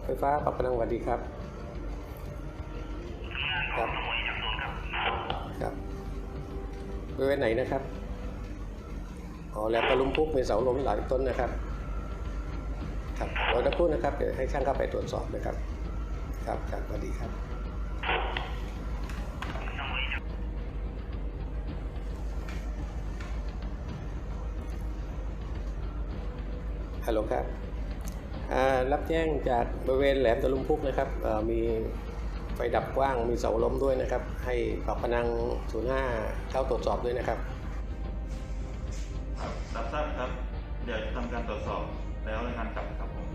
ไฟฟ้าปรับพลังสวัสดีครับครับครับบริเวณไหนนะครับแหลมตะลุมพุกมีเสาล้มหลายต้นนะครับครับรอสักครู่นะครับเดี๋ยวให้ช่างเข้าไปตรวจสอบนะครับครับสวัสดีครับฮัลโหลครับรับแจ้งจากบริเวณแหลมตะลุมพุกนะครับมีไฟดับกว้างมีเสาล้มด้วยนะครับให้ปรับพนัง05เข้าตรวจสอบด้วยนะครับรับทราบครับเดี๋ยวทำการตรวจสอบแล้วรายงานกลับครับผม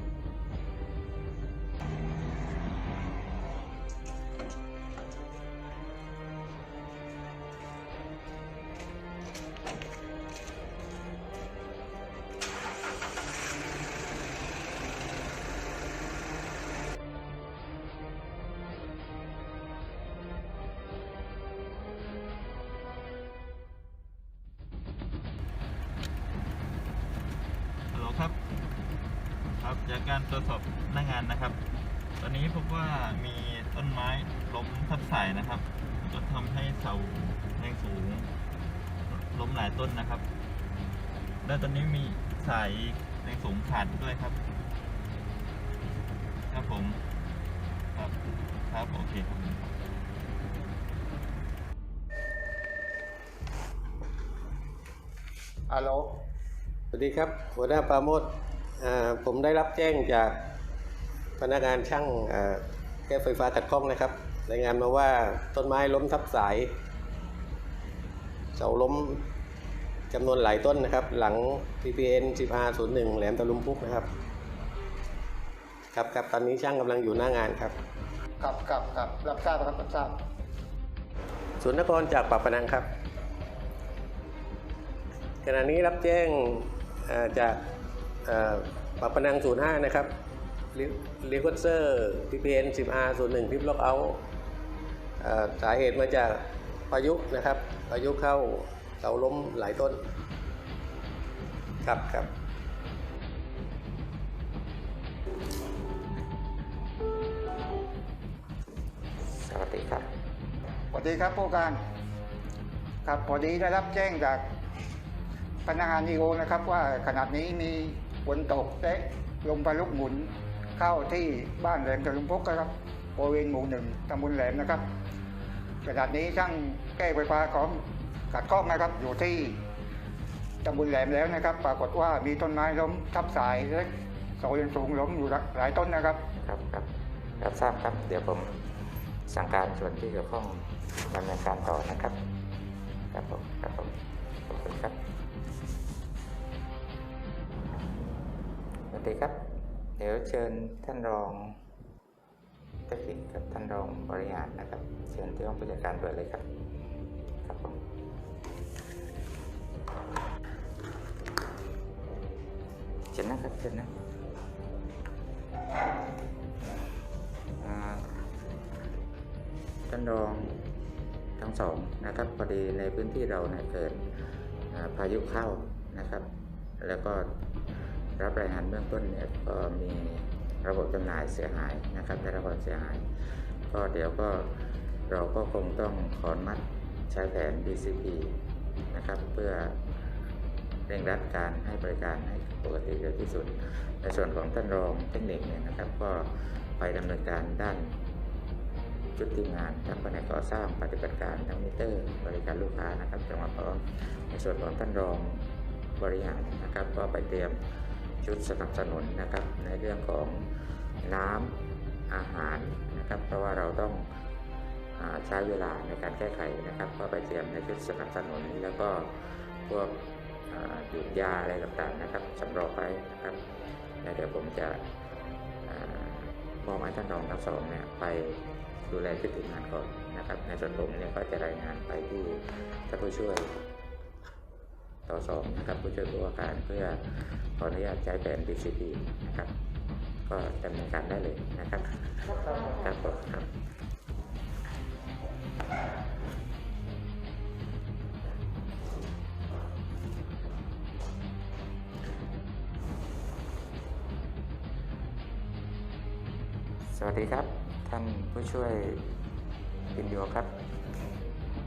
ครับจากการตรวจสอบหน้างานนะครับตอนนี้พบว่ามีต้นไม้ล้มทับสายนะครับจนทำให้เสาแรงสูงล้มหลายต้นนะครับและตอนนี้มีสายแรงสูงขาดด้วยครับครับผมครับโอเคครับฮัลโหลสวัสดีครับหัวหน้าปราโมชผมได้รับแจ้งจากพนักงานช่างแก้ไฟฟ้าขัดข้องนะครับรายงานมาว่าต้นไม้ล้มทับสายเสาล้มจำนวนหลายต้นนะครับหลัง PPN 10R01 แหลมตะลุมพุกนะครับครับตอนนี้ช่างกำลังอยู่หน้างานครับครับรับทราบครับรับทราบศูนย์นครจากปากพนังครับขณะนี้รับแจ้งจากปากพนัง05นะครับรีคอร์เซอร์ PPN 10R01 พิปล็อกเอาท์สาเหตุมาจากพายุนะครับพายุเข้าเสาล้มหลายต้นครับสวัสดีครับ สวัสดีครับผู้การครับพอดีได้รับแจ้งจากพนักงานอีโอนะครับว่าขณะนี้มีฝนตกและลมพายุหมุนเข้าที่บ้านแหลมตะลุมพุกครับบริเวณหมู่ 1ตำบลแหลมนะครับขณะนี้ช่างแก้ไฟฟ้าของขัดข้องนะครับอยู่ที่ตำบลแหลมแล้วนะครับปรากฏว่ามีต้นไม้ล้มทับสายและเสาแรงสูงล้มอยู่หลายต้นนะครับครับรับทราบครับเดี๋ยวผมสั่งการส่วนที่เกี่ยวข้องดำเนินการต่อนะครับครับผมขอบคุณครับสวัสดีครับเดี๋ยวเชิญท่านรองเทคนิคกับท่านรองบริหารนะครับเชิญที่ห้องผู้จัดการด่วนเลยครับครับผมเชิญนะครับเชิญนะท่านรองทั้งสองนะครับพอดีในพื้นที่เราเนี่ยเกิดพายุเข้านะครับแล้วก็รับรายงานเบื้องต้นเนี่ยก็มีระบบจำหน่ายเสียหายนะครับได้รับความเสียหายก็เดี๋ยวก็เราก็คงต้องขออนุมัติใช้แผน BCP นะครับเพื่อเร่งรัดการให้บริการให้ปกติเร็วที่สุดในส่วนของท่านรองเทคนิคเนี่ยนะครับก็ไปดำเนินการด้านชุดทีมงานทั้งแผนกก่อสร้างปฏิบัติการทั้งมิเตอร์บริการลูกค้านะครับจังหวัดพร้อมในส่วนของท่านรองบริหารนะครับก็ไปเตรียมชุดสนับสนุนนะครับในเรื่องของน้ำอาหารนะครับเพราะว่าเราต้องใช้เวลาในการแก้ไขนะครับก็ไปเตรียมในชุดสนับสนุนแล้วก็พวกหยุดยาอะไรต่างๆนะครับสำรองไว้นะครับและเดี๋ยวผมจะมอบให้ท่านรองทั้งสองเนี่ยไปดูแลชุดทีมงานก่อนนะครับในส่วนผมเนี่ยก็จะรายงานไปที่ท่านผู้ช่วยต่อ2นะครับผู้ช่วยผู้ว่าการเพื่อขออนุญาตใช้แผน BCP นะครับก็ดำเนินการได้เลยนะครับครับ สวัสดีครับท่านผู้ช่วยปิญโยครับ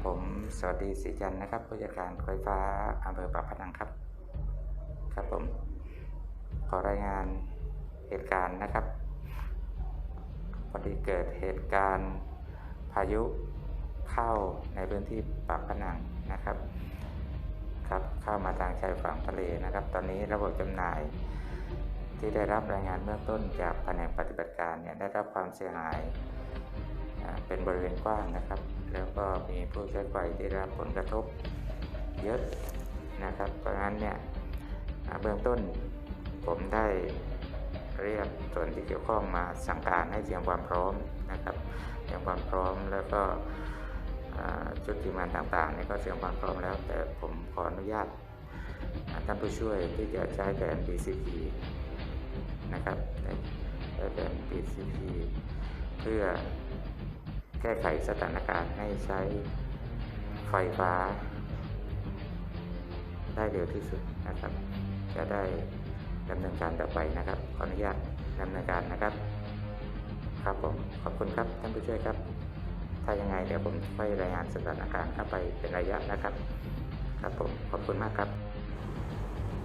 ผมสวัสดีศรีจันทร์นะครับผู้จัดการไฟฟ้าอำเภอปากพนังครับครับผมขอรายงานเหตุการณ์นะครับพอดีเกิดเหตุการณ์พายุเข้าในพื้นที่ปากพนังนะครับครับเข้ามาทางชายฝั่งทะเลนะครับตอนนี้ระบบจำหน่ายที่ได้รับรายงานเบื้องต้นจากแผนกปฏิบัติการเนี่ยได้รับความเสียหายเป็นบริเวณกว้างนะครับแล้วก็มีผู้ใช้ไฟที่ได้รับผลกระทบเยอะนะครับเพราะฉะนั้นเนี่ยเบื้องต้นผมได้เรียกส่วนที่เกี่ยวข้องมาสั่งการให้เตรียมความพร้อมนะครับเตรียมความพร้อมแล้วก็ชุดทีมงานต่างๆนี่ก็เตรียมความพร้อมแล้วแต่ผมขออนุญาตท่านผู้ช่วยที่จะใช้แผน BCP นะครับใช้แผน BCP เพื่อแก้ไขสถานการณ์ให้ใช้ไฟฟ้าได้เร็วที่สุดนะครับจะได้ดำเนินการต่อไปนะครับขออนุญาตดำเนินการนะครับครับผมขอบคุณครับท่านผู้ช่วยครับถ้ายังไงเดี๋ยวผมค่อยรายงานสถานการณ์เข้าไปเป็นระยะนะครับครับผมขอบคุณมากครับ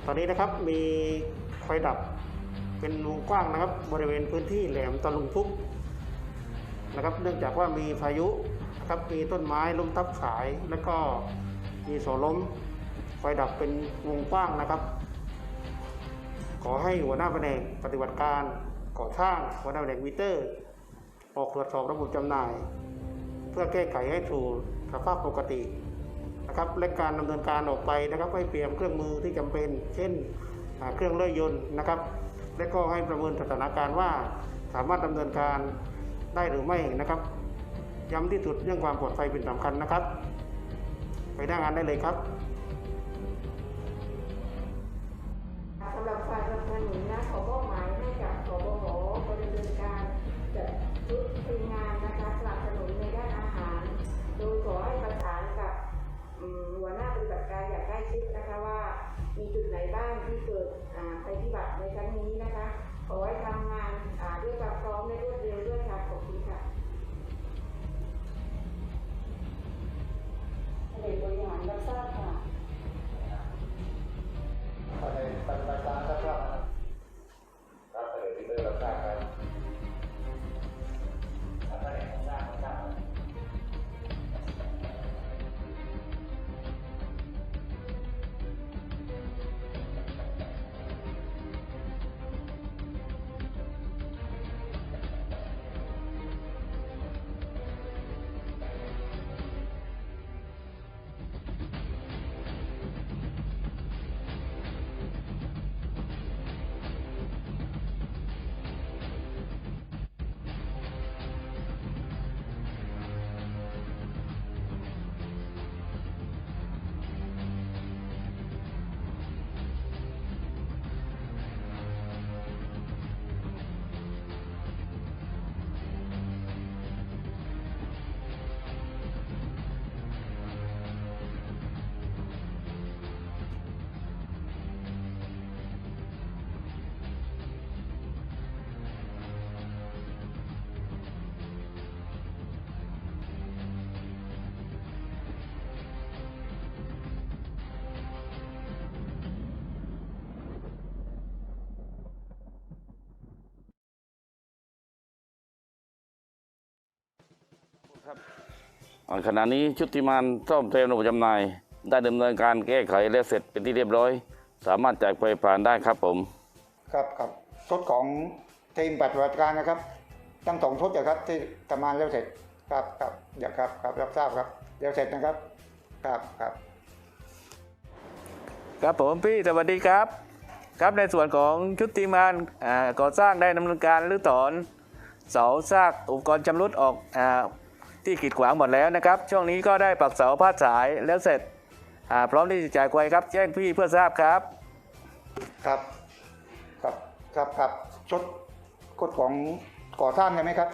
ตอนนี้นะครับมีไฟดับเป็นวงกว้างนะครับบริเวณพื้นที่แหลมตะลุงพุกนะครับเนื่องจากว่ามีพายุนะครับมีต้นไม้ล้มทับสายแล้วก็มีเสาล้มไฟดับเป็นวงกว้างนะครับขอให้หัวหน้าแผนกปฏิบัติการก่อสร้างหัวหน้าแผนกมิเตอร์ออกตรวจสอบระบบจำหน่าย เพื่อแก้ไขให้สู่สภาพปกตินะครับและการดำเนินการออกไปนะครับให้เตรียมเครื่องมือที่จำเป็นเช่นเครื่องเลื่อยยนต์นะครับและก็ให้ประเมินสถานการณ์ว่าสามารถดำเนินการได้หรือไม่นะครับย้ำที่สุดเรื่องความปลอดภัยเป็นสำคัญนะครับไปหน้างานได้เลยครับ สำหรับฝ่ายสนับสนุนนะขอมอบหมายให้กับสบหดำเนินการจัดชุดทีมงานนะคะสนับสนุนในด้านอาหาร โดยขอให้ประสานกับหัวหน้าปฏิบัติการอย่างใกล้ชิดนะคะว่ามีจุดไหนบ้างที่เกิดภัยพิบัติในครั้งนี้นะคะขอให้ทำงานด้วยความพร้อมและรวดเร็วด้วยค่ะขอบคุณค่ะแผนกบริหารรับทราบค่ะ ปฏิบัติการครับ ครับเสนอที่เริ่มรับทราบครับ ขณะนี้ชุดทีมงานซ่อมแซมระบบจำหน่ายได้ดำเนินการแก้ไขและเสร็จเป็นที่เรียบร้อย สามารถจ่ายไฟผ่านได้ครับผม ครับชุดของทีมปฏิบัติการนะครับทั้งสองชุดนะครับที่ทำงานแล้วเสร็จครับเดี๋ยวครับรับทราบครับเดี๋ยวเสร็จนะครับครับ ครับผมพี่สวัสดีครับครับในส่วนของชุดทีมงานก่อสร้างได้ดำเนินการรื้อถอนเสาซากอุปกรณ์ชำรุดออกที่กีดขวางหมดแล้วนะครับช่วงนี้ก็ได้ปักเสาพาดสายแล้วเสร็จพร้อมที่จะจ่ายไฟครับแจ้งพี่เพื่อทราบครับ ครับชุดของก่อสร้างใช่ไหมครับ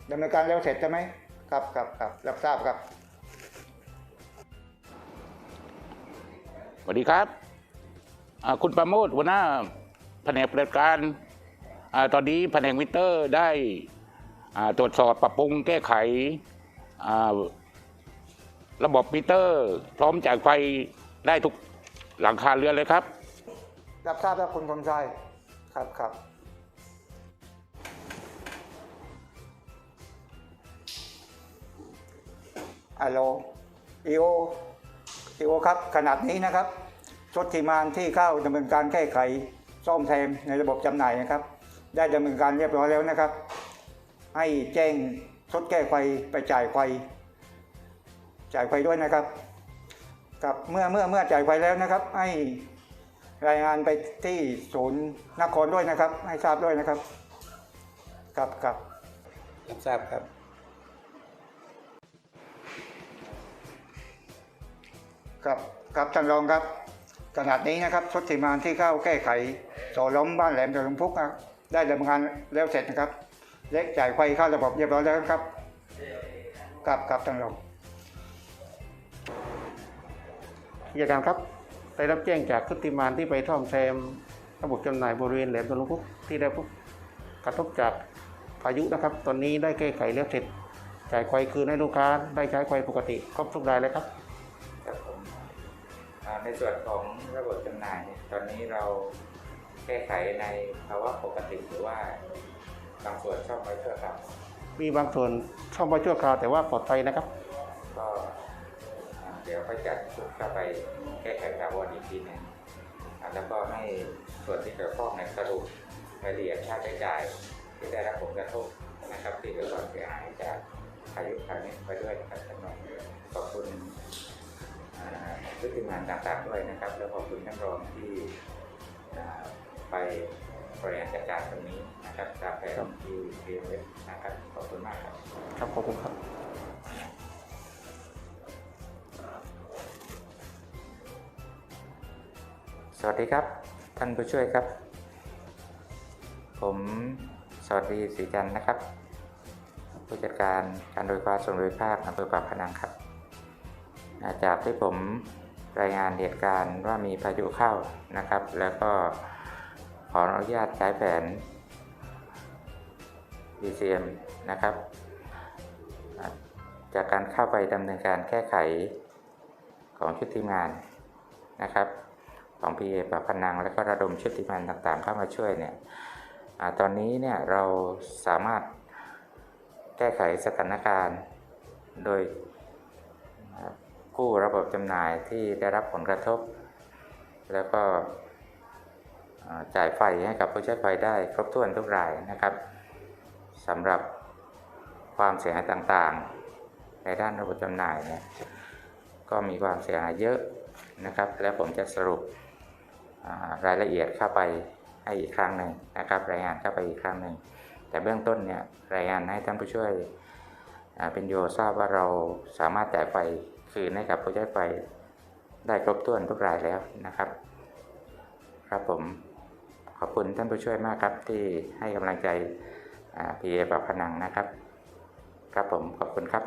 ดำเนินการแล้วเสร็จใช่ไหมครับรับทราบครับ สวัสดีครับคุณประโมทหัวหน้าแผนกปฏิบัติการ ตอนนี้แผนกมิเตอร์ได้ตรวจสอบปรับปรุงแก้ไขระบบมิเตอร์พร้อมจ่ายไฟได้ทุกหลังคาเรือนเลยครับ รับทราบแล้วคุณคมชัยครับครับฮัลโหลอีโอครับขนาดนี้นะครับชุดทีมงานที่เข้าดำเนินการแก้ไขซ่อมแซมในระบบจำหน่ายนะครับได้ดำเนินการเรียบร้อยแล้วนะครับให้แจ้งชุดแก้ไฟไปจ่ายไฟด้วยนะครับกับเมื่อจ่ายไฟแล้วนะครับให้รายงานไปที่ศูนย์นครด้วยนะครับให้ทราบด้วยนะครับครับรับทราบครับ ครับท่านรองครับขณะนี้นะครับชุดทีมงานที่เข้าแก้ไขโซล้มบ้านแหลมตะลุมพุกได้ดำเนินงานแล้วเสร็จนะครับและจ่ายไฟเข้าระบบเรียบร้อยแล้วครับครับท่านรอง กิจการครับได้รับแจ้งจากชุดทีมงานที่ไปซ่อมแซมระบบจำหน่ายบริเวณแหลมตะลุมพุกที่ได้กระทบจากพายุนะครับตอนนี้ได้แก้ไขแล้วเสร็จจ่ายไฟคืนให้ลูกค้าได้ใช้ไฟปกติครบทุกรายเลยครับ ครับผมในส่วนของระบบจำหน่ายตอนนี้เราแก้ไขในภาวะปกติหรือว่าบางส่วนซ่อมไว้ชั่วคราว มีบางส่วนซ่อมไว้ชั่วคราวแต่ว่าปลอดภัยนะครับ ก็เดี๋ยวค่อยจัดชุดเข้าไปแก้ไขถาวรอีกทีหนึงแล้วก็ให้ส่วนที่เกี่ยวข้องในสรุปรายละเอียดค่าใช้จ่ายที่ได้รับผลกระทบนะครับที่เกิดความเสียหายจากพายุครั้งนี้ไปด้วยนะครับท่านรองขอบคุณชุดทีมงานต่างๆด้วยนะครับแล้วขอบคุณท่านรองที่ไปบริหารจัดการตรงนี้นะครับตามแผนที่เตรียมไว้นะครับขอบคุณมากครับครับขอบคุณครับ สวัสดีครับท่านผู้ช่วยครับผมสวัสดีศรีจันทร์นะครับผู้จัดการการโดยฟ้าส่วนภูมิภาคอำเภอปากพนังครับจากที่ผมรายงานเหตุการณ์ว่ามีพายุเข้านะครับแล้วก็ขออนุญาตใช้แผน DCM นะครับจากการเข้าไปดำเนินการแก้ไขของชุดทีมงานนะครับของ PA ปากพนังและก็ระดมชุดทีมงานต่างๆเข้ามาช่วยเนี่ยตอนนี้เนี่ยเราสามารถแก้ไขสถานการณ์โดยกู้ระบบจำหน่ายที่ได้รับผลกระทบแล้วก็จ่ายไฟให้กับผู้ใช้ไฟได้ครบถ้วนทุกรายนะครับสำหรับความเสียหายต่างๆในด้านระบบจำหน่ายเนี่ยก็มีความเสียหายเยอะนะครับและผมจะสรุปรายละเอียดเข้าไปให้อีกครั้งหนึ่งนะครับรายงานเข้าไปอีกครั้งหนึ่งแต่เบื้องต้นเนี่ยรายงานให้ท่านผู้ช่วยเป็นโยทราบว่าเราสามารถจ่ายไฟคืนให้กับผู้ใช้ไฟได้ครบถ้วนทุกรายแล้วนะครับครับผมขอบคุณท่านผู้ช่วยมากครับที่ให้กำลังใจPA ปากพนังนะครับครับผมขอบคุณครับ